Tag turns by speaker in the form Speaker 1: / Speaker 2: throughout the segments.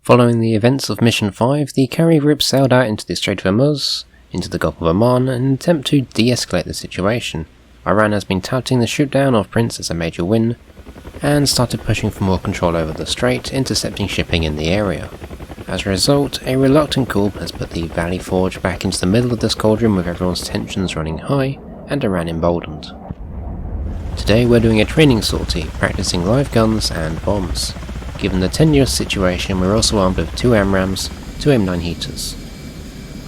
Speaker 1: Following the events of Mission 5, the carrier group sailed out into the Strait of Hormuz, into the Gulf of Oman, in an attempt to de-escalate the situation. Iran has been touting the shootdown of Prince as a major win, and started pushing for more control over the Strait, intercepting shipping in the area. As a result, a reluctant coup has put the Valley Forge back into the middle of this cauldron with everyone's tensions running high, and Iran emboldened. Today we're doing a training sortie, practicing live guns and bombs. Given the tenuous situation, we're also armed with 2 AMRAAMs, 2 M9 heaters.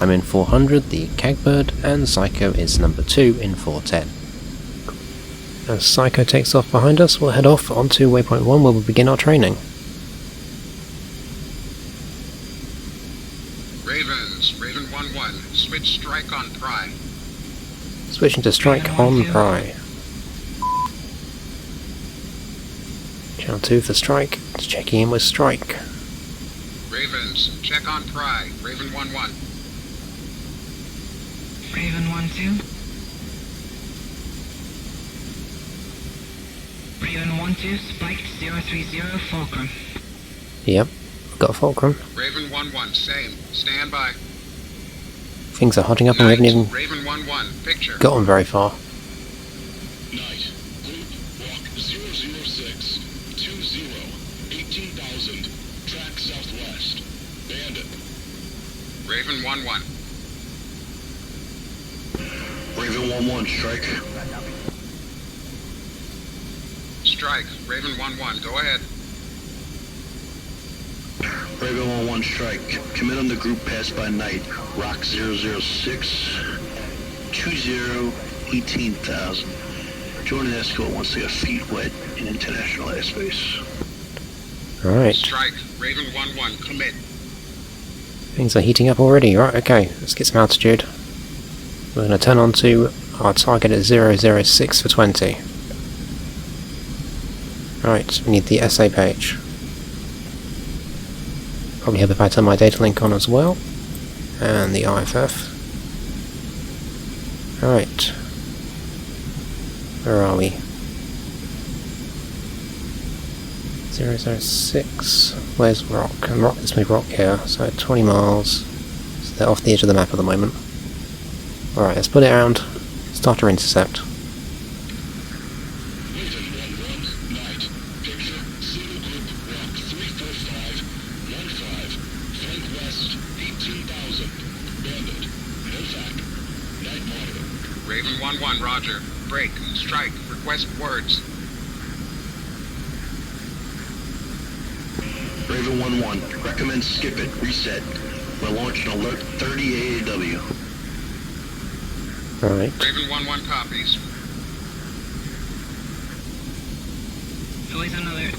Speaker 1: I'm in 400, the Cagbird, and Psycho is number 2 in 410. As Psycho takes off behind us, we'll head off onto waypoint 1 where we'll begin our training.
Speaker 2: Ravens, Raven 1-1, switch strike on Pry.
Speaker 1: Switching to strike on Pry. Channel 2 for strike, it's checking in with strike.
Speaker 2: Ravens, check on Pry, Raven 1-1.
Speaker 3: Raven 1-2. Raven 1-2, spiked 030, Fulcrum.
Speaker 1: Yep, got a Fulcrum.
Speaker 2: Raven 1-1, same, stand by.
Speaker 1: Things are hotting up and we haven't even
Speaker 2: Raven 1-1, picture.
Speaker 1: gotten very far.
Speaker 4: Night. Group walk 006 20 18,000. Track southwest. Bandit.
Speaker 2: Raven 1-1.
Speaker 4: Raven 1-1, strike.
Speaker 2: Strike, Raven 1-1, go ahead.
Speaker 4: Raven 1-1, strike. Commit on the group passed by night. Rock 006 20 18,000. Join an escort once they have feet wet in international airspace.
Speaker 1: Alright,
Speaker 2: Strike, Raven 1-1, commit.
Speaker 1: things are heating up already. Right, okay, let's get some altitude. We're going to turn on to our target at 006 for 20. Right, we need the SA page. Probably have if I turn my data link on as well. And the IFF. Right. Where are we? 006. Where's Rock? And Rock, let's move Rock here. So 20 miles. So they're off the edge of the map at the moment. Alright, let's put it around. Start our intercept.
Speaker 4: Raven 1-1, night. Picture, single group walk 345 15. Flank west 18,000. Bandit. No fac. Night monitor.
Speaker 2: Raven 1-1, roger. Break, strike, request words.
Speaker 4: Raven 1-1, recommend skip it. Reset. We're launching alert 30 AAW.
Speaker 1: Alright.
Speaker 2: Raven 1-1 copies.
Speaker 3: Always on alert.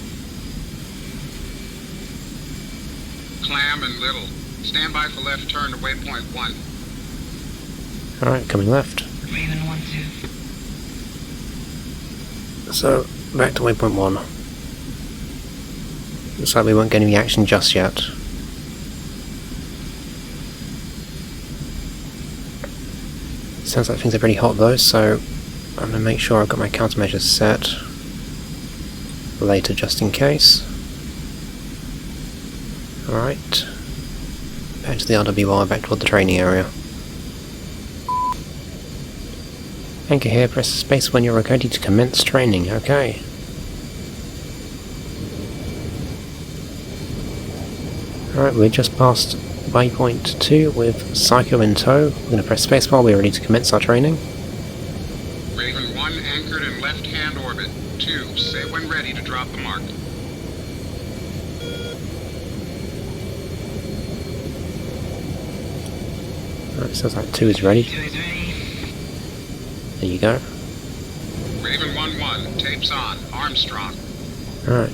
Speaker 2: Clam and Little. Stand by for left turn to waypoint 1.
Speaker 1: Alright, coming left.
Speaker 3: Raven 1-2.
Speaker 1: So, back to waypoint 1. Looks like we won't get any action just yet. Sounds like things are pretty hot though, so I'm going to make sure I've got my countermeasures set for later just in case. Alright. Back to the RWR, back toward the training area. Anchor here, press space when you're ready to commence training, okay. Alright, we're just past waypoint 2 with Psycho in tow. We're going to press spacebar, we're ready to commence our training.
Speaker 2: Raven 1 anchored in left-hand orbit. 2, say when ready to drop the mark.
Speaker 1: Alright, sounds like 2 is ready.
Speaker 3: 2 is ready.
Speaker 1: There you go.
Speaker 2: Raven 1-1, tapes on, Armstrong.
Speaker 1: Alright.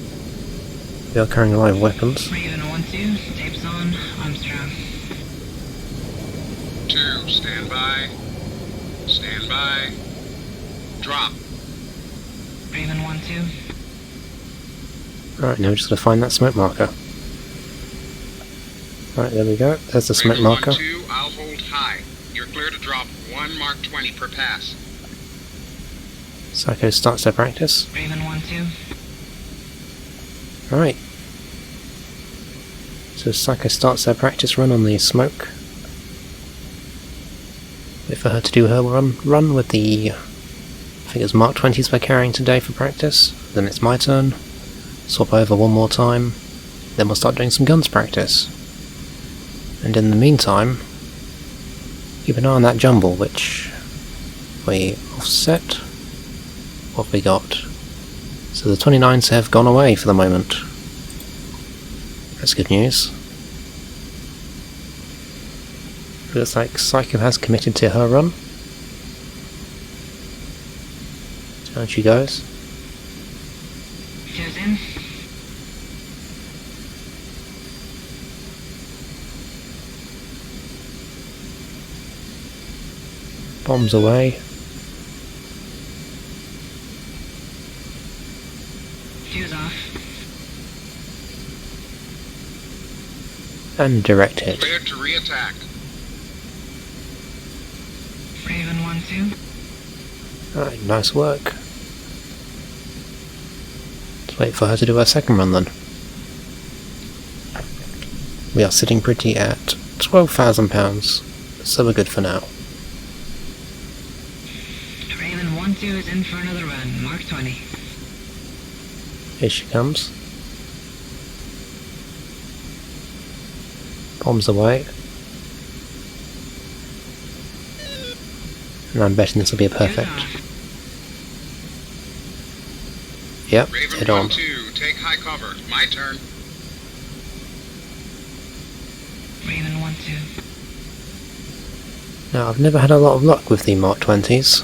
Speaker 1: We are carrying live weapons.
Speaker 3: Raven 1-2, tapes on, Armstrong.
Speaker 2: 2, stand by. Stand by. Drop.
Speaker 3: Raven 1-2.
Speaker 1: Alright, now we're just going to find that smoke marker. Alright, there we go. There's the smoke
Speaker 2: Raven
Speaker 1: marker.
Speaker 2: 1-2, I'll hold high. You're clear to drop 1 Mark 20 per pass.
Speaker 1: Psycho starts their practice.
Speaker 3: Raven 1-2.
Speaker 1: Alright. So Psycho starts her practice run on the smoke. Wait for her to do her run with the, I think it's Mark 20s we're carrying today for practice. Then it's my turn. Swap over one more time. Then we'll start doing some guns practice. And in the meantime, keep an eye on that jumble, which we offset. What have we got? So the 29s have gone away for the moment. That's good news. Looks like Psycho has committed to her run. Down she goes.
Speaker 3: Goes in.
Speaker 1: Bombs away.
Speaker 3: Fuse off.
Speaker 1: And direct hit.
Speaker 2: Cleared to re-attack.
Speaker 3: Raven 1-2.
Speaker 1: Alright, nice work. Let's wait for her to do her second run then. We are sitting pretty at £12,000, so we're good for now.
Speaker 3: Raven 1-2 is in for another run. Mark 20.
Speaker 1: Here she comes. Bombs away. And I'm betting this will be a perfect. Yep,
Speaker 2: Raven
Speaker 1: head on.
Speaker 2: 1-2, take high cover. My turn.
Speaker 3: Raven 1-2.
Speaker 1: Now, I've never had a lot of luck with the Mark 20s.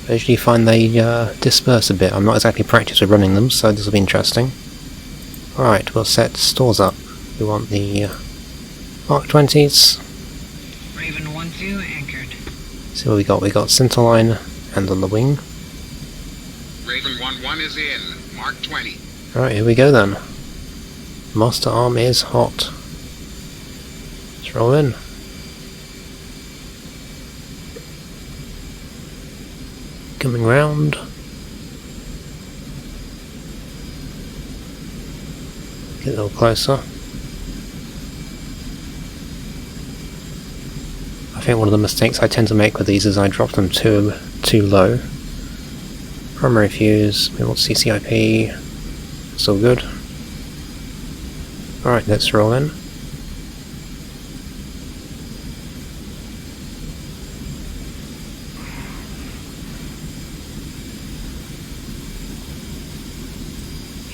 Speaker 1: I usually find they disperse a bit. I'm not exactly practiced with running them, so this will be interesting. Alright, we'll set stores up. We want the Mark 20s.
Speaker 3: Raven 1-2 anchored.
Speaker 1: See what we got. We got centerline and on the wing.
Speaker 2: Raven 1-1 is in. Mark 20.
Speaker 1: Alright, here we go then. Master arm is hot. Let's roll in. Coming round. Get a little closer. I think one of the mistakes I tend to make with these is I drop them too low. Primary fuse, we want CCIP, still good. Alright, let's roll in.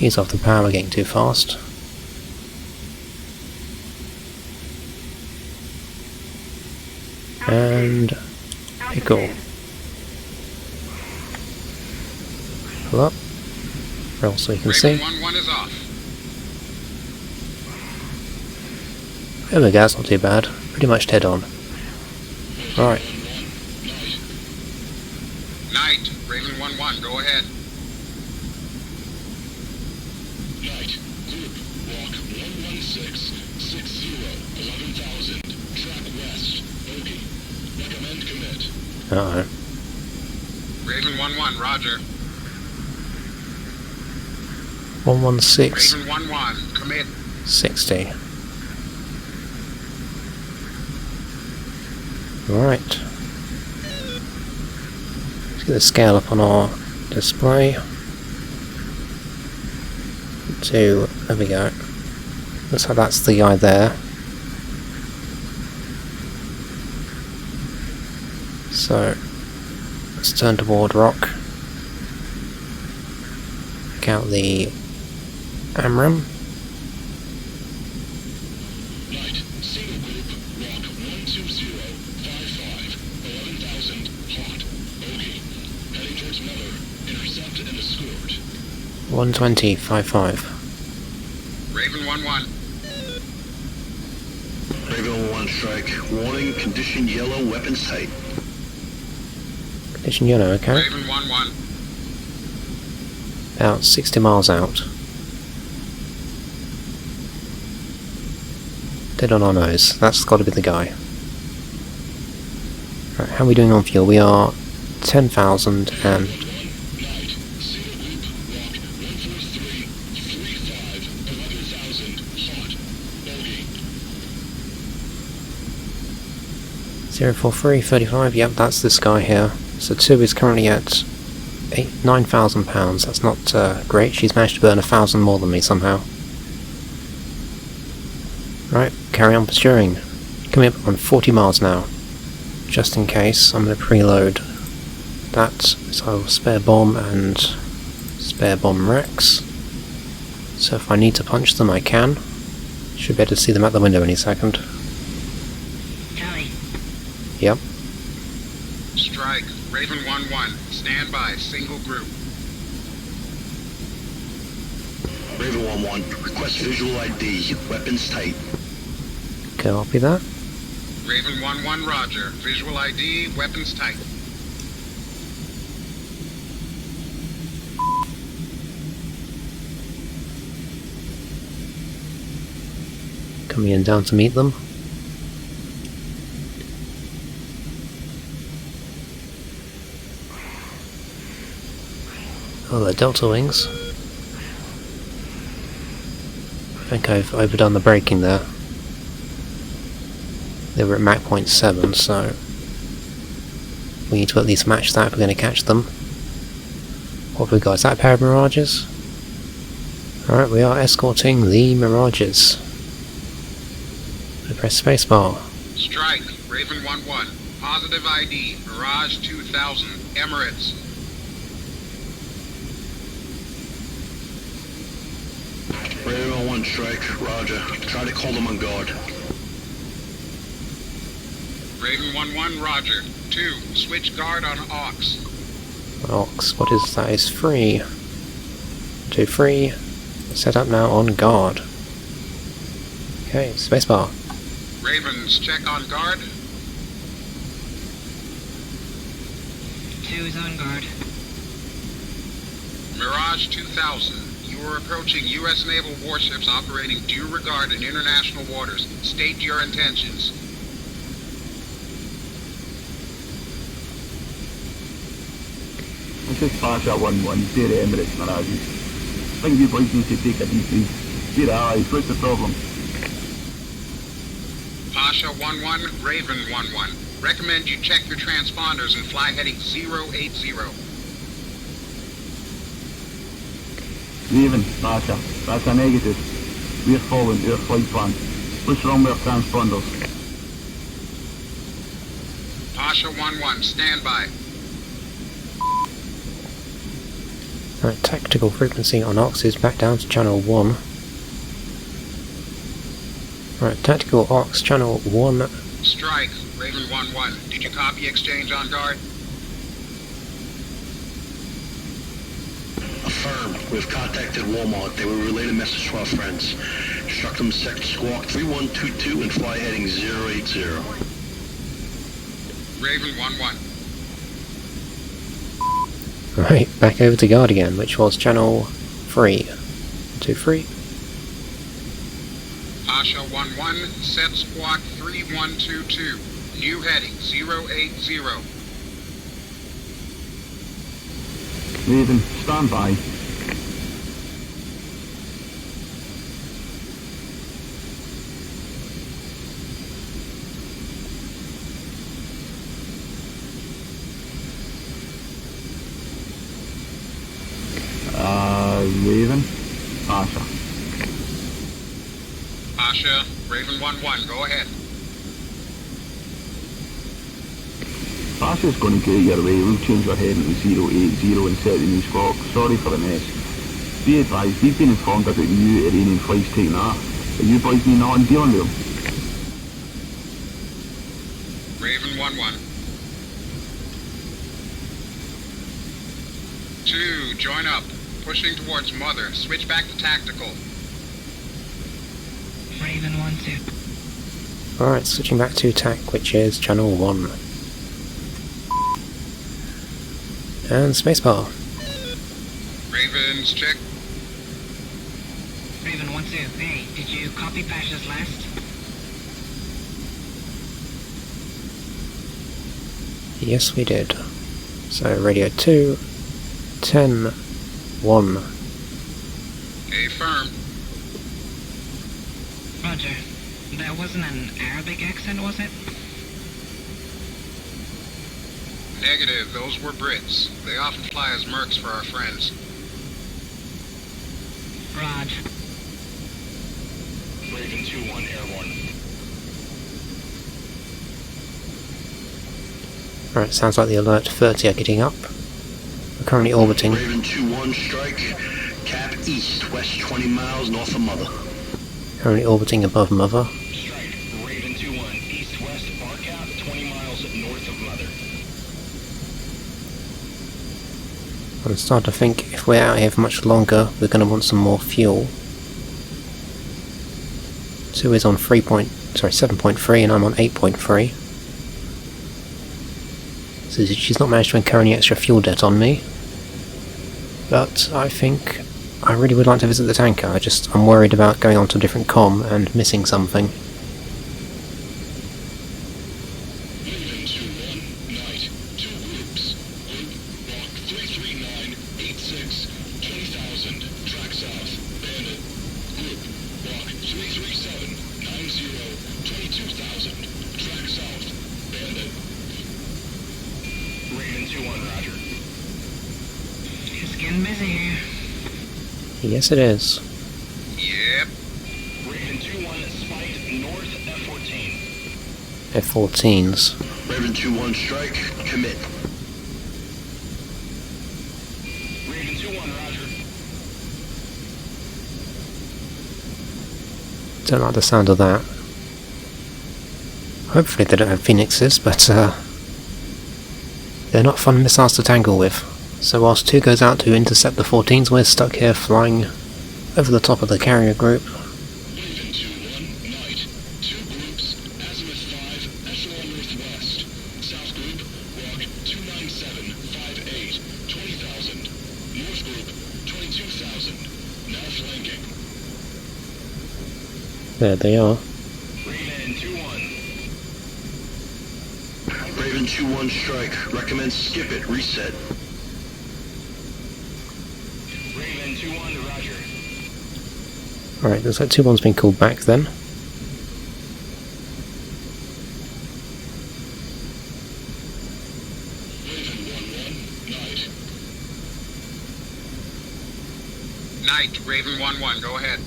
Speaker 1: Ease off the power, we're getting too fast. And pickle. Pull up. Roll so you can see.
Speaker 2: Raven 1-1 is off.
Speaker 1: There we go, that's not too bad. Pretty much dead on. Alright.
Speaker 2: Knight, Raven 1-1, go ahead.
Speaker 5: Knight, group, walk 11660, 11,000, track west, bogey. Recommend commit.
Speaker 1: Uh-oh.
Speaker 2: Raven 1-1, roger.
Speaker 1: 116.
Speaker 2: Raven 1-1, commit.
Speaker 1: 60. Alright. Let's get the scale up on our display. There we go. Looks like that's the guy there. So, let's turn toward rock. Count the AMRAM.
Speaker 5: Knight, single group, walk 12055, 11,000, hot, bogey. Heading towards Mother, intercept and escort.
Speaker 1: 120.55.
Speaker 2: Raven 1-1.
Speaker 4: Raven 1 strike. Warning, condition yellow, weapon sight.
Speaker 1: Condition yellow, okay.
Speaker 2: Raven 1-1.
Speaker 1: About 60 miles out. Dead on our nose. That's got to be the guy. Right, how are we doing on fuel? We are 10,000 and...
Speaker 5: Knight, single group, walk 14335, 11,000, hot.
Speaker 1: 04335, yep, that's this guy here. So 2 is currently at £9,000. That's not great. She's managed to burn 1,000 more than me somehow. Right, carry on pursuing. Coming up on 40 miles now. Just in case, I'm going to preload that. So spare bomb and spare bomb racks. So if I need to punch them, I can. Should be able to see them out the window any second.
Speaker 3: Charlie,
Speaker 1: Yep.
Speaker 2: Strike. Raven 1-1. Stand by. Single group.
Speaker 4: Raven 1-1, request visual ID. Weapons tight.
Speaker 1: Copy that.
Speaker 2: Raven 1-1, roger. Visual ID, weapons tight.
Speaker 1: Coming in down to meet them. Oh, they're Delta Wings. I think I've overdone the braking there. They were at Mach 0.7, so we need to at least match that if we're going to catch them. What have we got? Is that a pair of Mirages? Alright, we are escorting the Mirages. I press spacebar.
Speaker 2: Strike. Raven 1-1. Positive ID. Mirage 2000. Emirates.
Speaker 4: Raven 1-1, strike. Roger. Try to call them on guard.
Speaker 2: Raven 1-1, roger. 2. Switch guard on Aux.
Speaker 1: Ox, what is that? Is free. 2 free. Set up now on guard. Okay, spacebar.
Speaker 2: Ravens, check on guard.
Speaker 3: 2 is on guard.
Speaker 2: Mirage 2000. You are approaching U.S. naval warships operating due regard in international waters. State your intentions.
Speaker 6: This is Pasha 1-1, dear Emirates Mirages. I think you boys need to take a debrief. Dear allies, what's the problem?
Speaker 2: Pasha 1-1, Raven 1-1. Recommend you check your transponders and fly heading 080.
Speaker 6: Raven, Pasha, that's a negative. We're following our flight plan. What's wrong with our transponders?
Speaker 2: Pasha 1-1, stand by.
Speaker 1: Right, tactical frequency on Ox is back down to channel 1. Right, tactical Ox, channel 1.
Speaker 2: Strike, Raven 1-1. Did you copy exchange on guard?
Speaker 4: Affirm. We've contacted Walmart. They will relay the message to our friends. Instruct them to sector squawk 3122 and fly heading 080.
Speaker 2: Raven 1-1.
Speaker 1: Right, back over to guard again, which was channel 3. 2 free.
Speaker 2: Pasha 1-1, set squawk 3122. New heading 080.
Speaker 6: Raven, stand by. Raven, Pasha.
Speaker 2: Pasha, Raven 1-1, go ahead.
Speaker 6: Pasha's going to get your way. We'll change our heading to 080 and set the new squawk. Sorry for the mess. Be advised, we've been informed about new Iranian flights taking off. Are you boys been on dealing with them?
Speaker 2: Raven 1-1. 2, join up. Pushing towards Mother. Switch back to tactical.
Speaker 3: Raven 1-2.
Speaker 1: Alright, switching back to TAC, which is channel 1. And spacebar.
Speaker 2: Ravens, check.
Speaker 3: Raven 1-2. Hey, did you copy Pasha's last?
Speaker 1: Yes, we did. So, radio 2, 10, 1.
Speaker 2: A firm.
Speaker 3: Roger. That wasn't an Arabic accent, was it?
Speaker 2: Negative, those were Brits. They often fly as mercs for our friends.
Speaker 3: Raj.
Speaker 5: Raven 2-1 airborne.
Speaker 1: Alright, sounds like the Alert 30 are getting up. We're currently orbiting.
Speaker 4: Raven 2-1 strike. Cap east, west 20 miles north of Mother.
Speaker 1: Currently orbiting above Mother.
Speaker 5: Strike, Raven 2-1, east-west, bar cap, 20 miles north of Mother.
Speaker 1: I'm starting to think if we're out here for much longer, we're going to want some more fuel. 2 is on 7.3 and I'm on 8.3. So she's not managed to incur any extra fuel debt on me. But I think I really would like to visit the tanker. I'm worried about going on to a different comm and missing something.
Speaker 5: Raven 2-1, night, 2 groups. Group, walk 33986, 20,000, track south, bandit. Group, walk 33790, 22,000, track south, bandit. Raven 2-1, roger.
Speaker 3: It's getting busy here.
Speaker 1: Yes it is.
Speaker 2: Yep.
Speaker 5: Raven 2-1, spiked north F-14.
Speaker 1: F-14s.
Speaker 4: Raven 2-1 strike. Commit.
Speaker 5: Raven 2-1, roger.
Speaker 1: Don't like the sound of that. Hopefully they don't have Phoenixes, but they're not fun missiles to tangle with. So whilst 2 goes out to intercept the 14s, we're stuck here flying over the top of the carrier group.
Speaker 5: Raven 2-1, night, 2 groups, azimuth 5, echelon northwest. South group, walk 29758, 20,000. North group, 22,000. Now flanking.
Speaker 1: There they are.
Speaker 5: Raven 2-1.
Speaker 4: Raven 2-1 strike. Recommend skip it. Reset.
Speaker 5: Raven 2-1 to roger.
Speaker 1: Alright, looks like 2-1's been called back then.
Speaker 5: Raven 1-1, night.
Speaker 2: Night, Raven 1-1, go ahead.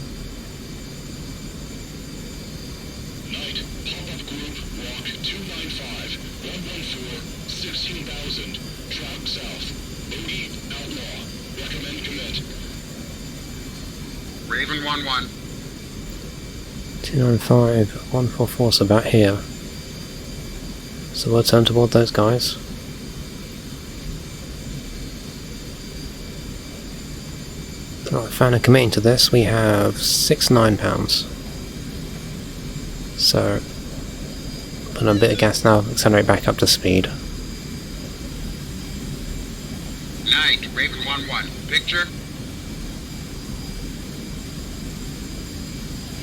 Speaker 5: Night, pop-up group, walk 295, 114, 16,000, track south. Bogey, outlaw. Recommend commit.
Speaker 2: Raven 1-1.
Speaker 1: 295, 144 is about here. So we'll turn toward those guys. Right, found a committing to this, we have 6 £9. So, put on a bit of gas now, accelerate back up to speed.
Speaker 2: Night, Raven 1-1. Picture?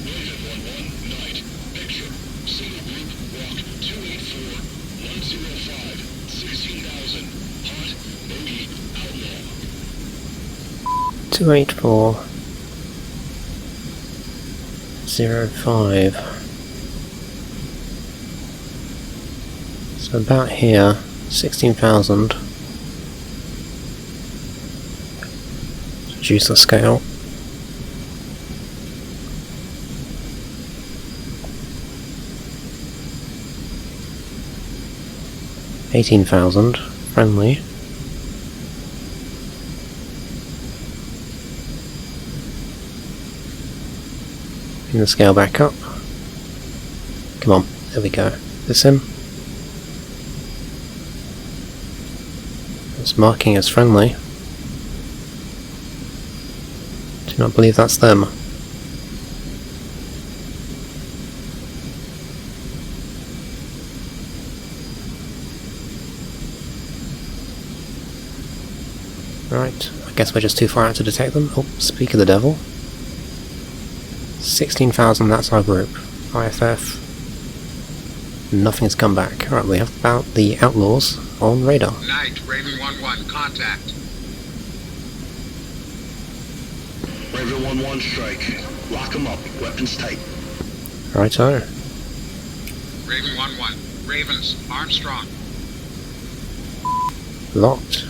Speaker 5: Raven 1-1, night. Picture. Single group, walk 284, 105, 16,000. Hot, bogey, outlaw.
Speaker 1: 284 05. So about here, 16,000. Reduce the scale. $18,000, friendly. Bring the scale back up. Come on, there we go. This him. It's marking as friendly. Do not believe that's them. Right, I guess we're just too far out to detect them. Oh, speak of the devil. 16,000, that's our group. IFF. Nothing's come back. Right, we have about the outlaws on radar.
Speaker 2: Night, Raven 1-1, contact.
Speaker 4: Raven 1-1 strike. Lock 'em up. Weapons tight.
Speaker 1: Righto.
Speaker 2: Raven 1-1. Ravens, Armstrong.
Speaker 1: Locked.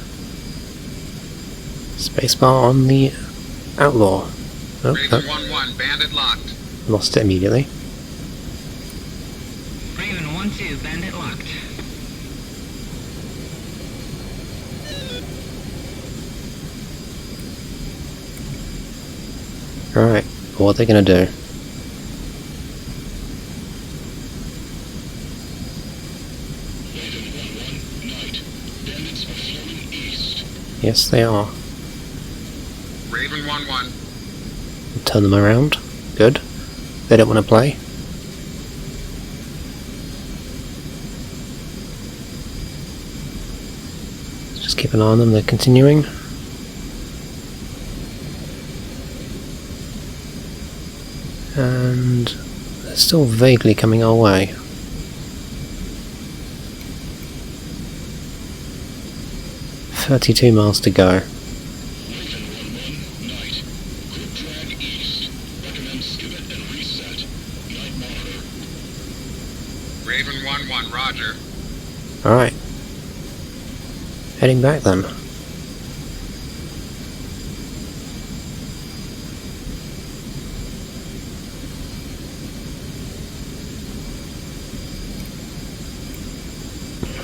Speaker 1: Spacebar on the Outlaw. Oh,
Speaker 2: Raven 1-1, bandit locked.
Speaker 1: lost it immediately.
Speaker 3: Raven 1-2, bandit locked.
Speaker 1: Alright, what are they gonna do? Yes, they are.
Speaker 2: Raven 1-1.
Speaker 1: Turn them around. Good. They don't want to play. Just keep an eye on them, they're continuing. And they're still vaguely coming our way. $32 to go.
Speaker 2: Raven 1-1, roger.
Speaker 1: Alright. Heading back then.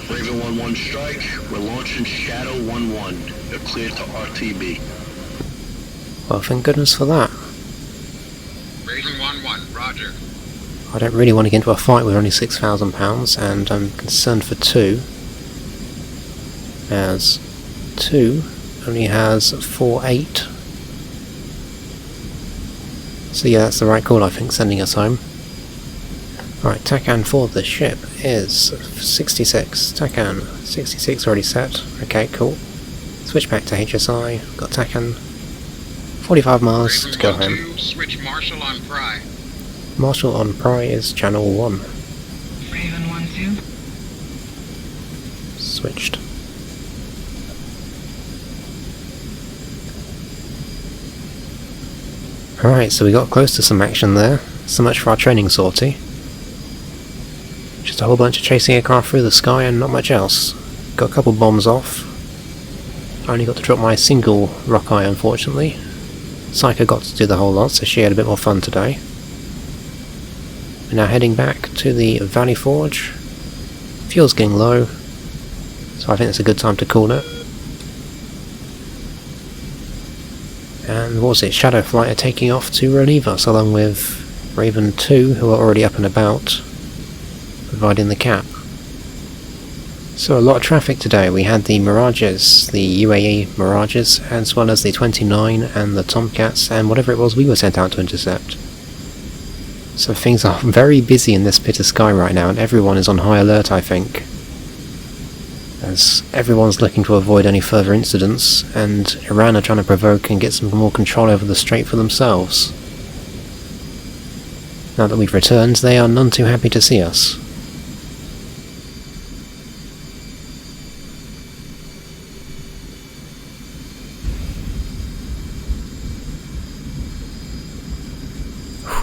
Speaker 4: Raven 1-1 strike. We're launching Shadow 1-1. You're cleared to RTB.
Speaker 1: Well, thank goodness for that.
Speaker 2: Raven 1-1, roger.
Speaker 1: I don't really want to get into a fight with only £6,000, and I'm concerned for 2, as 2 only has 4.8. So yeah, that's the right call, I think, sending us home. Right, TACAN for the ship is 66. TACAN 66 already set. Okay, cool. Switch back to HSI. Got TACAN 45 miles
Speaker 2: Raven
Speaker 1: to go
Speaker 2: 1-2,
Speaker 1: home.
Speaker 2: switch Marshall on Pry.
Speaker 1: Marshall on Pry is channel 1.
Speaker 3: Raven 1-2.
Speaker 1: Switched. Alright, so we got close to some action there. So much for our training sortie. Just a whole bunch of chasing aircraft through the sky and not much else. Got a couple bombs off. I only got to drop my single Rockeye, unfortunately. Psycho got to do the whole lot, so she had a bit more fun today. We're now heading back to the Valley Forge. Fuel's getting low, so I think it's a good time to call it. And what was it? Shadow Flight are taking off to relieve us, along with Raven 2, who are already up and about, providing the cap. So a lot of traffic today. We had the Mirages, the UAE Mirages, as well as the 29 and the Tomcats, and whatever it was we were sent out to intercept. So things are very busy in this pit of sky right now, and everyone is on high alert, I think, as everyone's looking to avoid any further incidents, and Iran are trying to provoke and get some more control over the Strait for themselves. Now that we've returned, they are none too happy to see us.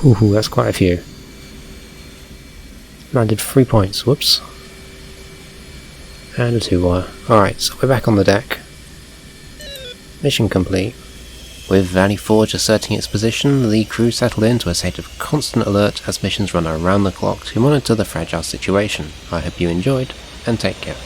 Speaker 1: Ooh, that's quite a few. Landed 3 points, whoops. And a 2-wire. Alright, so we're back on the deck. Mission complete. With Valley Forge asserting its position, the crew settled into a state of constant alert as missions run around the clock to monitor the fragile situation. I hope you enjoyed, and take care.